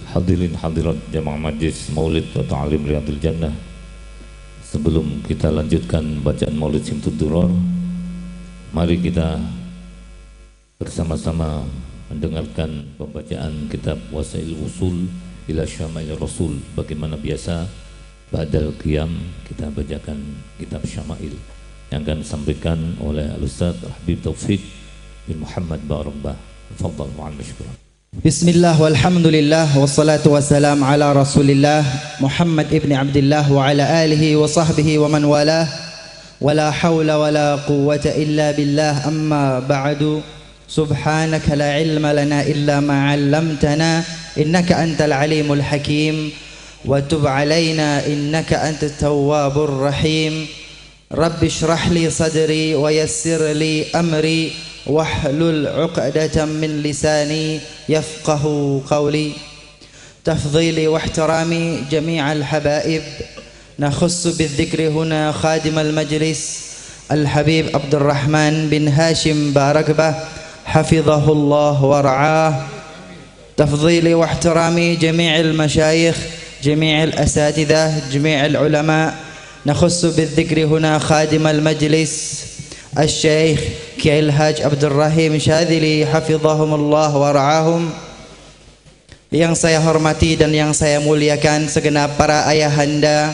Hadirin hadirat jamaah majlis Maulid wa Ta'lim Riyadhil Jannah. Sebelum kita lanjutkan bacaan Maulid Simtud Duror, mari kita bersama-sama mendengarkan pembacaan kitab Wasail Usul ila Syama'il Rasul. Bagaimana biasa ba'dal qiyam kita bacakan kitab Syama'il yang akan disampaikan oleh Al-Ustaz Habib Taufik bin Muhammad Ba'rambah. Tafadhal ma'al mashkuran. Bismillah walhamdulillah wassalatu wassalam ala rasulillah Muhammad ibn Abdullah wa ala alihi wa sahbihi wa man walah wa la hawla wa la quwwata illa billah, amma ba'du. Subhanaka la ilma lana illa ma 'allamtana innaka antal alimul hakim wa tub alaina innaka antat tawwabur rahim. Rabbi shrah li sadri wa yassir li amri wahlul 'uqdatam min lisani yafqahu qawli. Tafdhili wa ihtirami jami'al habaib, nakhussu bidzikri huna khadimal majlis Al-Habib Abdurrahman bin Hashim Barakbah hafizahullah wa ra'ah. Tafdhili wa ihtirami jami'il masyayikh, jami'il asatidah, jami'il ulama, nakhussu bidzikri huna khadimal majlis Al-Syeikh Kiai Al-Haj Abdul Rahim Syadzili hafizahumullah wa ra'ahum. Yang saya hormati dan yang saya muliakan segenap para ayahanda,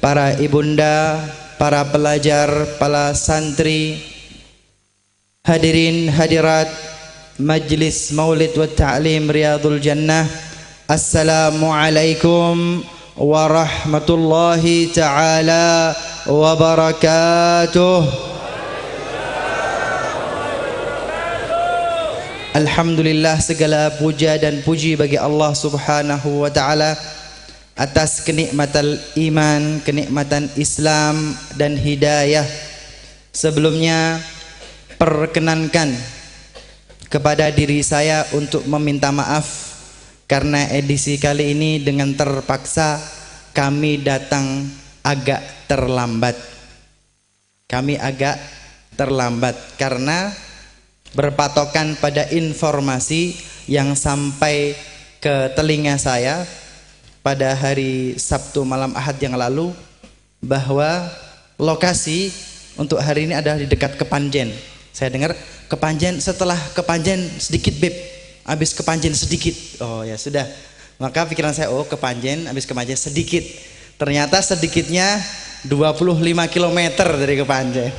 para ibunda, para pelajar, para santri, hadirin hadirat Majlis Maulid wa Ta'lim Riyadhul Jannah. Assalamualaikum warahmatullahi ta'ala wabarakatuh. Alhamdulillah, segala puja dan puji bagi Allah Subhanahu wa ta'ala atas kenikmatan iman, kenikmatan Islam dan hidayah. Sebelumnya perkenankan kepada diri saya untuk meminta maaf karena edisi kali ini dengan terpaksa kami datang agak terlambat. Kami agak terlambat karena berpatokan pada informasi yang sampai ke telinga saya pada hari Sabtu malam Ahad yang lalu bahwa lokasi untuk hari ini adalah di dekat Kepanjen. Saya dengar Kepanjen, setelah Kepanjen sedikit Beb, habis Kepanjen sedikit. Oh ya sudah, maka pikiran saya, oh Kepanjen, habis Kepanjen sedikit. Ternyata sedikitnya 25 km dari Kepanjen.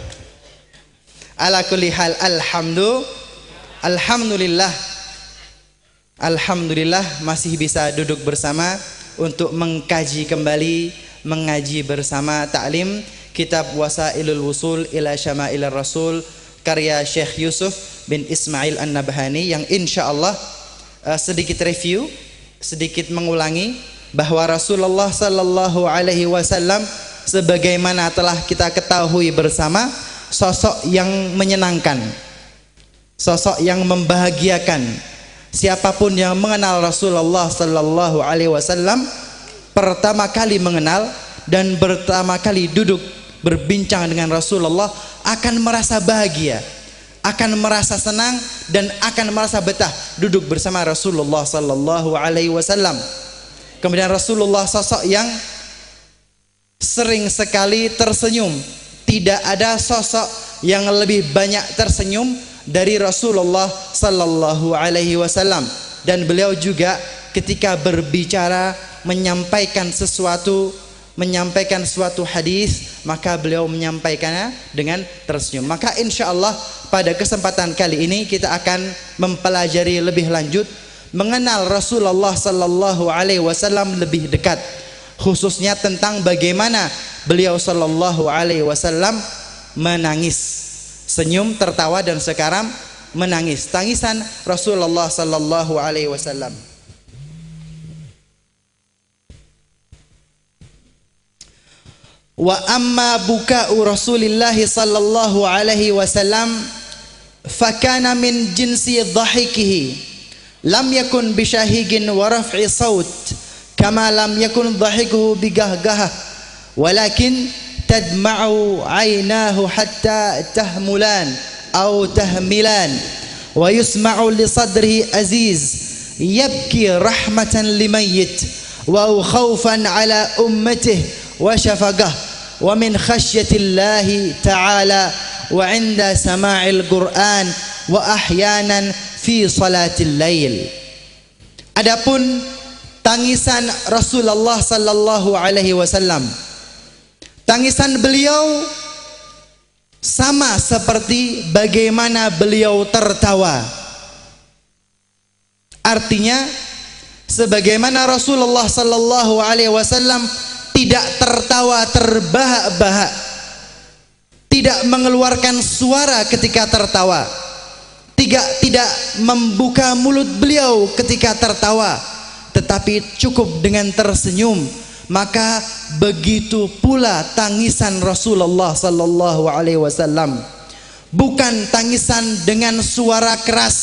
Ala kulli hal, alhamdulillah masih bisa duduk bersama untuk mengkaji kembali, mengaji bersama taklim kitab Wasailul Wusul ila Syama'il Rasul karya Syekh Yusuf bin Ismail An-Nabhani, yang insyaallah sedikit review, sedikit mengulangi bahwa Rasulullah sallallahu alaihi wasallam sebagaimana telah kita ketahui bersama, sosok yang menyenangkan, sosok yang membahagiakan. Siapapun yang mengenal Rasulullah sallallahu alaihi wasallam, pertama kali mengenal dan pertama kali duduk berbincang dengan Rasulullah akan merasa bahagia, akan merasa senang dan akan merasa betah duduk bersama Rasulullah sallallahu alaihi wasallam. Kemudian Rasulullah sosok yang sering sekali tersenyum. Tidak ada sosok yang lebih banyak tersenyum dari Rasulullah sallallahu alaihi wasallam, dan beliau juga ketika berbicara menyampaikan sesuatu hadis, maka beliau menyampaikannya dengan tersenyum. Maka insyaallah pada kesempatan kali ini kita akan mempelajari lebih lanjut mengenal Rasulullah sallallahu alaihi wasallam lebih dekat, khususnya tentang bagaimana beliau sallallahu alaihi wasallam menangis, senyum, tertawa, dan sekarang menangis. Tangisan Rasulullah sallallahu alaihi wasallam. Wa amma buka'u Rasulillah sallallahu alaihi wasallam fakana min jinsi dhahikihi, lam yakun bisyahigin wa raf'i saut kama lam yakun dhahikuhu bigahgahah, walakin tadma'u aynahu hatta tahmulan atau tahmilan wa yusma'u li sadrihi aziz yabki rahmatan limayyit wa khawfan ala ummatihi wa syafaqah wa min khasyatillahi ta'ala wa 'inda sama'il Qur'an wa ahyanan fi salatil lail. Adapun tangisan Rasulullah sallallahu alaihi wasallam, tangisan beliau sama seperti bagaimana beliau tertawa. Artinya sebagaimana Rasulullah sallallahu alaihi wasallam tidak tertawa terbahak-bahak, tidak mengeluarkan suara ketika tertawa, tidak membuka mulut beliau ketika tertawa, tetapi cukup dengan tersenyum. Maka begitu pula tangisan Rasulullah sallallahu alaihi wasallam, bukan tangisan dengan suara keras,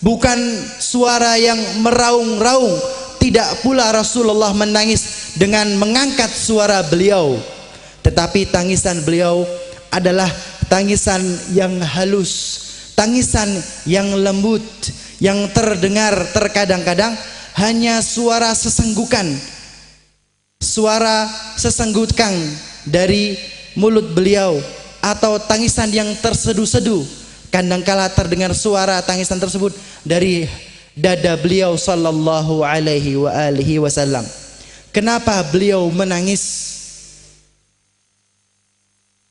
bukan suara yang meraung-raung. Tidak pula Rasulullah menangis dengan mengangkat suara beliau, tetapi tangisan beliau adalah tangisan yang halus, tangisan yang lembut, yang terdengar terkadang-kadang hanya suara sesenggukan, suara sesenggukan dari mulut beliau, atau tangisan yang terseduh-seduh. Kadangkala terdengar suara tangisan tersebut dari dada beliau sallallahu alaihi wa alihi wasallam. Kenapa beliau menangis?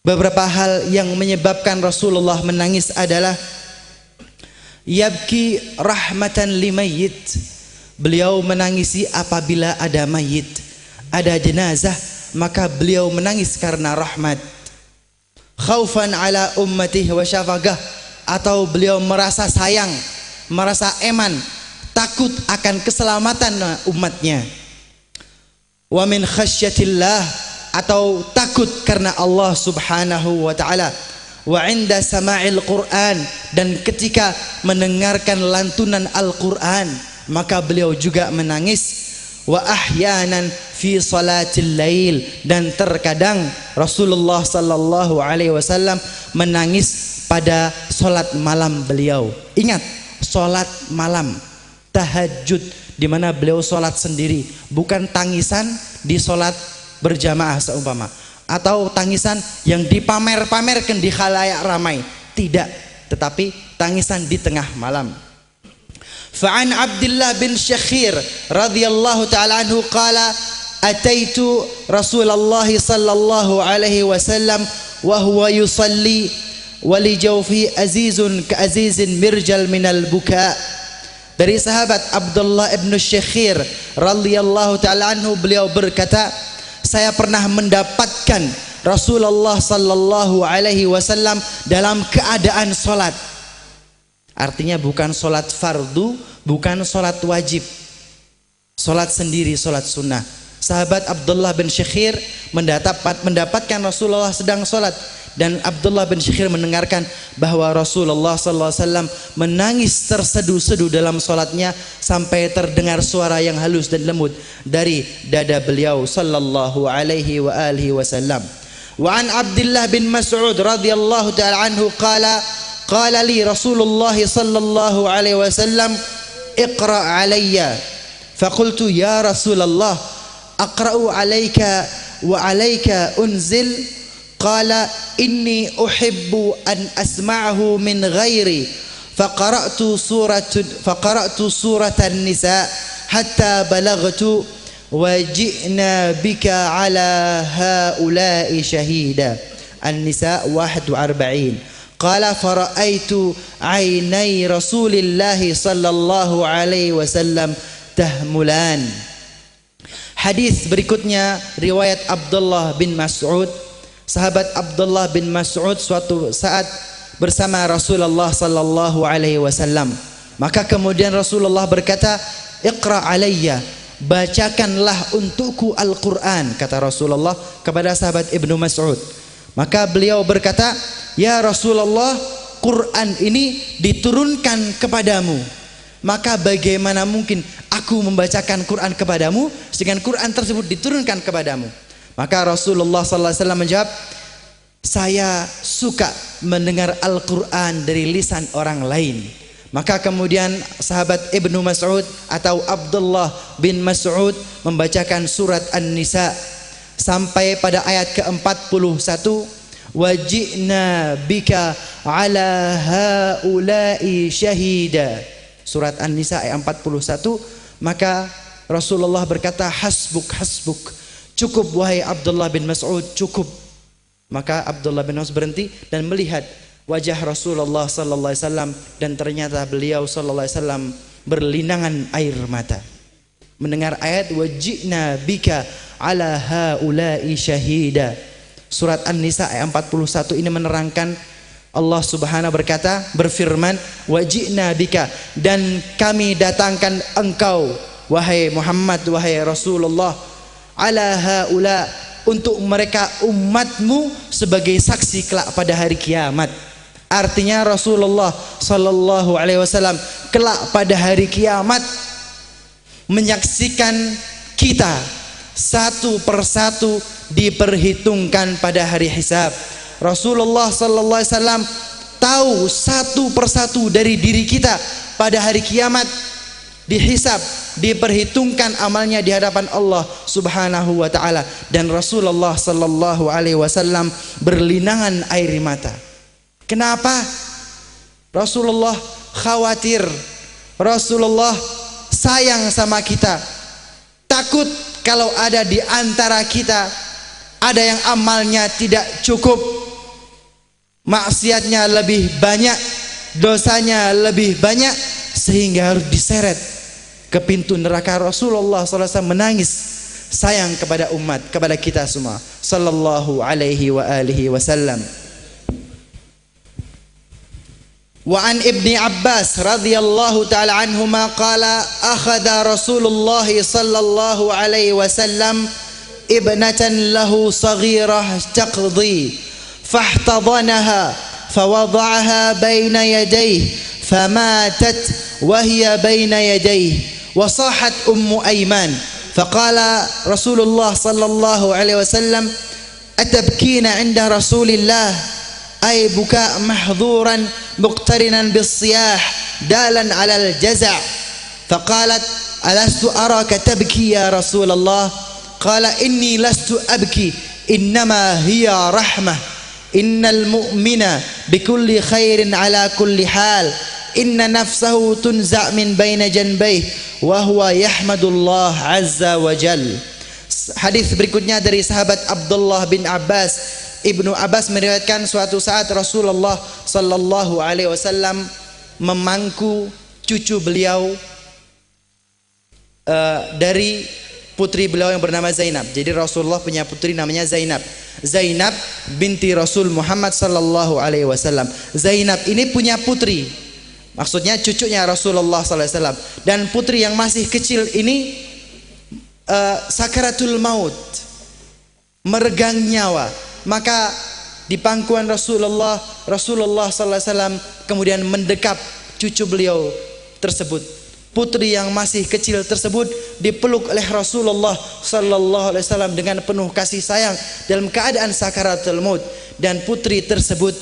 Beberapa hal yang menyebabkan Rasulullah menangis adalah yabki rahmatan limayyit. Beliau menangisi apabila ada mayit, ada jenazah, maka beliau menangis karena rahmat. Khaufan ala ummatihi wa syafaqah, atau beliau merasa sayang, merasa eman, takut akan keselamatan umatnya. Wa min khasyatillah, atau takut karena Allah subhanahu wa ta'ala. Wa inda sama'il Qur'an, dan ketika mendengarkan lantunan Al-Quran maka beliau juga menangis. Wa ahyanan fi salatil lail, dan terkadang Rasulullah sallallahu alaihi wasallam menangis pada solat malam beliau. Ingat, solat malam, tahajud, di mana beliau solat sendiri, bukan tangisan di solat berjamaah seumpama, atau tangisan yang dipamer-pamerkan di khalayak ramai, tidak, tetapi tangisan di tengah malam. Fa'an Abdullah bin Syakhir radhiyallahu ta'ala anhu qala ataitu Rasulullah sallallahu alaihi wasallam wa huwa yusalli wa li jawfi azizun ka azizin mirjal minal buka. Dari sahabat Abdullah bin Syakhir radhiyallahu ta'ala anhu, beliau berkata, saya pernah mendapatkan Rasulullah sallallahu alaihi wasallam dalam keadaan salat. Artinya bukan salat fardu, bukan salat wajib, salat sendiri, salat sunnah. Sahabat Abdullah bin Syakhir mendapatkan Rasulullah sedang salat, dan Abdullah bin Syakhir mendengarkan bahwa Rasulullah sallallahu alaihi wasallam menangis terseduh-seduh dalam salatnya sampai terdengar suara yang halus dan lembut dari dada beliau sallallahu alaihi wa alihi wasallam. Wa an Abdullah bin Mas'ud radhiyallahu ta'ala anhu qala li Rasulullah sallallahu alaihi wasallam iqra alayya, faqultu ya Rasulullah aqra'u alayka wa alayka unzil, qala inni uhibbu an asma'ahu min ghairi, faqara'tu suratan nisa hatta balaghtu wa ji'na bika ala haula'i shahida. An-Nisa 41. Qala fara'aitu aynai Rasulillahi sallallahu alaihi wasallam tahmulan. Hadis berikutnya riwayat Abdullah bin Mas'ud. Sahabat Abdullah bin Mas'ud suatu saat bersama Rasulullah sallallahu alaihi wasallam. Maka kemudian Rasulullah berkata, "Iqra alayya, bacakanlah untukku Al-Qur'an," kata Rasulullah kepada sahabat Ibnu Mas'ud. Maka beliau berkata, "Ya Rasulullah, Quran ini diturunkan kepadamu, maka bagaimana mungkin aku membacakan Quran kepadamu sedangkan Quran tersebut diturunkan kepadamu?" Maka Rasulullah sallallahu alaihi wasallam menjawab, "Saya suka mendengar Al-Quran dari lisan orang lain, Maka kemudian sahabat Ibnu Mas'ud atau Abdullah bin Mas'ud membacakan surat An-Nisa sampai pada ayat ke-41, wajina bika ala haula'i syahida. Surat An-Nisa ayat 41. Maka Rasulullah berkata, hasbuk, hasbuk, cukup wahai Abdullah bin Mas'ud, cukup. Maka Abdullah bin Mas'ud berhenti dan melihat wajah Rasulullah sallallahu alaihi wasallam, dan ternyata beliau sallallahu alaihi wasallam berlinangan air mata. Mendengar ayat wajina bika ala haula'i syahida. Surat An-Nisa ayat 41 ini menerangkan Allah Subhanahu berkata, berfirman, wajina bika, dan kami datangkan engkau wahai Muhammad, wahai Rasulullah, ala haula, untuk mereka umatmu sebagai saksi kelak pada hari kiamat. Artinya Rasulullah sallallahu alaihi wasallam kelak pada hari kiamat menyaksikan kita satu persatu diperhitungkan pada hari hisab. Rasulullah sallallahu alaihi wasallam tahu satu persatu dari diri kita pada hari kiamat dihisab, diperhitungkan amalnya di hadapan Allah Subhanahu wa taala, dan Rasulullah sallallahu alaihi wasallam berlinangan air mata. Kenapa? Rasulullah khawatir, Rasulullah sayang sama kita, takut kalau ada di antara kita ada yang amalnya tidak cukup, maksiatnya lebih banyak, dosanya lebih banyak, sehingga harus diseret ke pintu neraka. Rasulullah SAW menangis sayang kepada umat, kepada kita semua sallallahu alaihi wa alihi wasallam. Wa an Ibni Abbas radhiyallahu ta'ala anhuma qala akhadha Rasulullah sallallahu alaihi wasallam ibnatan lahu saghirah taqdi fahtadanaha fawada'aha baina yadayhi famatat wa hiya baina yadayhi wa sahat ummu Ayman faqala Rasulullah sallallahu alaihi wasallam atabkina 'inda Rasulillah ay buka mahdhuran muqtarinan bis-siyah dalan 'ala al-jaza' faqalat alastu araka tabki ya Rasulullah qala inni lastu abki innama hiya rahmah innal mu'mina bikulli khairin 'ala kulli hal inna nafsahu tunza' min baina janbayhi wa huwa yahmadullah azza wa jal. Hadis berikutnya dari sahabat Abdullah bin Abbas. Ibnu Abbas meriwayatkan suatu saat Rasulullah sallallahu alaihi wasallam memangku cucu beliau dari putri beliau yang bernama Zainab. Jadi Rasulullah punya putri namanya Zainab. Zainab binti Rasul Muhammad sallallahu alaihi wasallam. Zainab ini punya putri, maksudnya cucunya Rasulullah sallallahu alaihi wasallam. Dan putri yang masih kecil ini sakaratul maut, meregang nyawa. Maka di pangkuan Rasulullah sallallahu alaihi wasallam kemudian mendekap cucu beliau tersebut. Putri yang masih kecil tersebut dipeluk oleh Rasulullah sallallahu alaihi wasallam dengan penuh kasih sayang dalam keadaan sakaratul maut, dan putri tersebut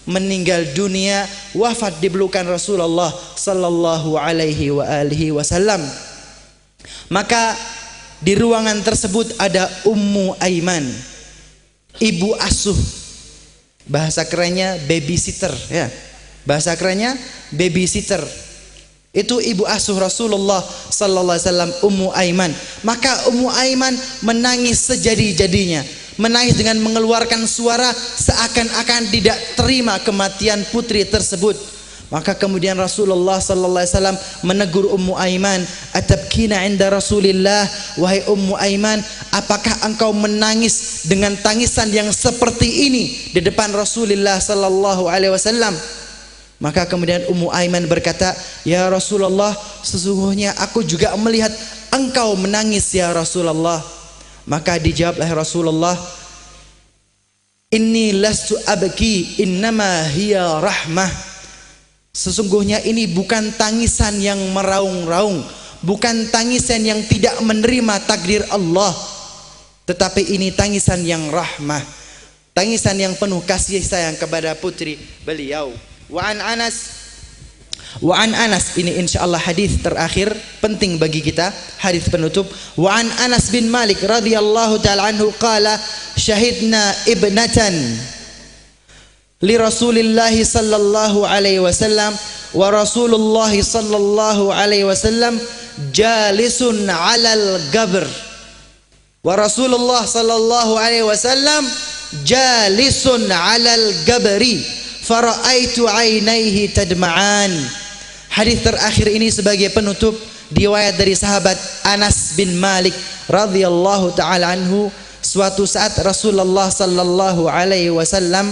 meninggal dunia, wafat di pelukan Rasulullah sallallahu alaihi wasallam. Maka di ruangan tersebut ada Ummu Aiman, ibu asuh, bahasa kerennya babysitter ya. Bahasa kerennya babysitter. Itu ibu asuh Rasulullah sallallahu alaihi wasallam, Ummu Aiman. Maka Ummu Aiman menangis sejadi-jadinya, menangis dengan mengeluarkan suara seakan-akan tidak terima kematian putri tersebut. Maka kemudian Rasulullah sallallahu alaihi wasallam menegur Ummu Aiman, atabkina 'inda Rasulillah, wahai Ummu Aiman, apakah engkau menangis dengan tangisan yang seperti ini di depan Rasulullah sallallahu alaihi wasallam? Maka kemudian Ummu Aiman berkata, ya Rasulullah, sesungguhnya aku juga melihat engkau menangis ya Rasulullah. Maka dijawablah Rasulullah, inni lastu abki innama hiya rahmah. Sesungguhnya ini bukan tangisan yang meraung-raung, bukan tangisan yang tidak menerima takdir Allah, tetapi ini tangisan yang rahmah, tangisan yang penuh kasih sayang kepada putri beliau. Wa an Anas Wa an Anas, ini insyaallah hadis terakhir penting bagi kita, hadis penutup. Wa an Anas bin Malik radhiyallahu taala anhu qala syahidna ibnatan li Rasulillah sallallahu alaihi wasallam wa Rasulullah sallallahu alaihi wasallam jalisun 'alal gabr wa Rasulullah sallallahu alaihi wasallam jalisun 'alal gabri fara'aitu 'ainaihi tadma'an. Hadis terakhir ini sebagai penutup riwayat dari sahabat Anas bin Malik radhiyallahu taala anhu. Suatu saat Rasulullah sallallahu alaihi wasallam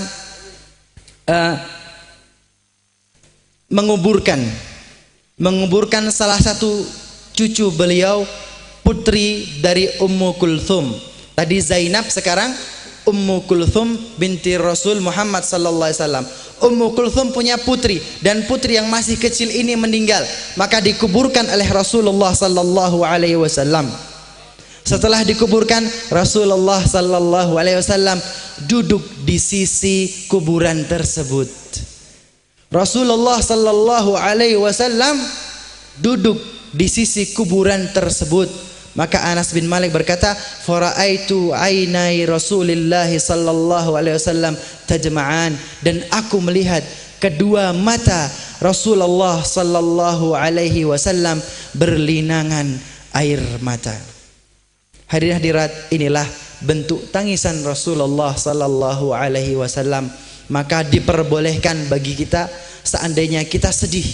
menguburkan salah satu cucu beliau, putri dari Ummu Kulthum. Tadi Zainab, sekarang Ummu Kulthum binti Rasul Muhammad sallallahu alaihi wasallam. Ummu Kulthum punya putri, dan putri yang masih kecil ini meninggal, maka dikuburkan oleh Rasulullah sallallahu alaihi wasallam. Setelah dikuburkan, Rasulullah sallallahu alaihi wasallam duduk di sisi kuburan tersebut. Rasulullah sallallahu alaihi wasallam duduk di sisi kuburan tersebut. Maka Anas bin Malik berkata, "Fara'aitu ainai Rasulillah sallallahu alaihi wasallam tajma'an." Dan aku melihat kedua mata Rasulullah sallallahu alaihi wasallam berlinangan air mata. Hadirin hadirat, inilah bentuk tangisan Rasulullah sallallahu alaihi wasallam. Maka diperbolehkan bagi kita, seandainya kita sedih,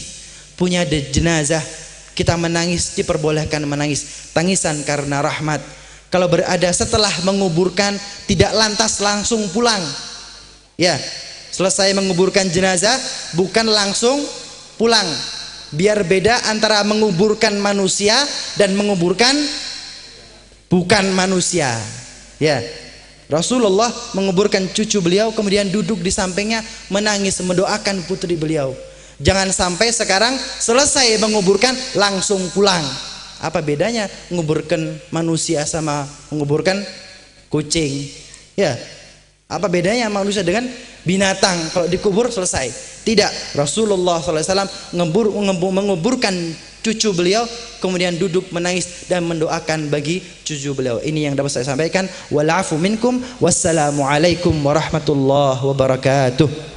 punya jenazah, kita menangis, diperbolehkan menangis. Tangisan karena rahmat. Kalau berada setelah menguburkan, tidak lantas langsung pulang. Ya, selesai menguburkan jenazah, bukan langsung pulang. Biar beda antara menguburkan manusia dan menguburkan bukan manusia. Ya, Rasulullah menguburkan cucu beliau, kemudian duduk di sampingnya menangis mendoakan putri beliau. Jangan sampai sekarang selesai menguburkan langsung pulang. Apa bedanya menguburkan manusia sama menguburkan kucing? Ya, apa bedanya manusia dengan binatang? Kalau dikubur selesai. Tidak, Rasulullah SAW menguburkan cucu beliau, kemudian duduk menangis dan mendoakan bagi cucu beliau. Ini yang dapat saya sampaikan. Wal afu minkum, wassalamu alaikum warahmatullahi wabarakatuh.